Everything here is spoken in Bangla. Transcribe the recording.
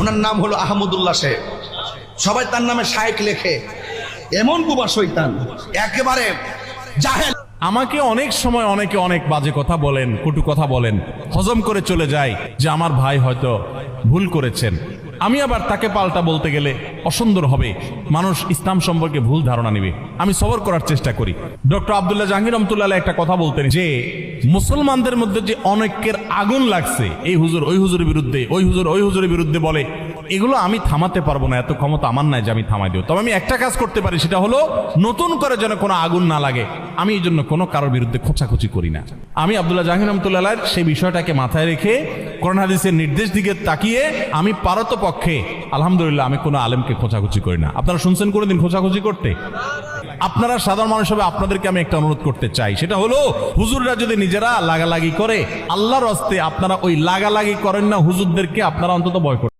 ওনার নাম হলো আহমদুল্লাহ শেখ, সবাই তার নামে শায়েখ লেখে। এমন কুবা শয়তান, একেবারে জাহেল। আমাকে অনেক সময় অনেকে অনেক বাজে কথা বলেন, কটু কথা বলেন, হজম করে চলে যায় যে আমার ভাই হয়তো ভুল করেছেন। আমি আবার তাকে পাল্টা বলতে গেলে অসুন্দর হবে, মানুষ ইসলাম সম্পর্কে ভুল ধারণা নেবে। আমি সবর করার চেষ্টা করি। ডক্টর আব্দুল্লাহ জাহাঙ্গীর রহমতুল্লাহ আলাইহি একটা কথা বলতেন যে মুসলমানদের মধ্যে যে অনেকের আগুন লাগছে, এই হুজুর ওই হুজুরের বিরুদ্ধে, ওই হুজুর ওই হুজুরের বিরুদ্ধে বলে, এগুলো আমি থামাতে পারবো না, এত ক্ষমতা আমার নাই যে আমি থামাই দেব। তবে আমি একটা কাজ করতে পারি, সেটা হলো নতুন করে যেন কোনো আগুন না লাগে, আমি এই জন্য কোনো কারোর বিরুদ্ধে খোঁচাখুচি করি না। আমি আব্দুল্লাহ জাহাঙ্গীর রহমতুল্লাহ আলাইহির সেই বিষয়টাকে মাথায় রেখে কোরআন হাদিসের নির্দেশ দিকে তাকিয়ে আমি পারতপক্ষে আলহামদুলিল্লাহ আমি কোনো আলেমকে খোঁচাখুচি করি না। আপনারা শুনছেন কোনোদিন খোঁচাখুচি করতে? আপনারা সাধারণ মানুষ হবে, আপনাদেরকে আমি একটা অনুরোধ করতে চাই, সেটা হলো হুজুররা যদি নিজেরা লাগালাগি করে, আল্লাহর হস্তে আপনারা ওই লাগালাগি করেন না, হুজুরদেরকে আপনারা অন্তত ভয় করেন।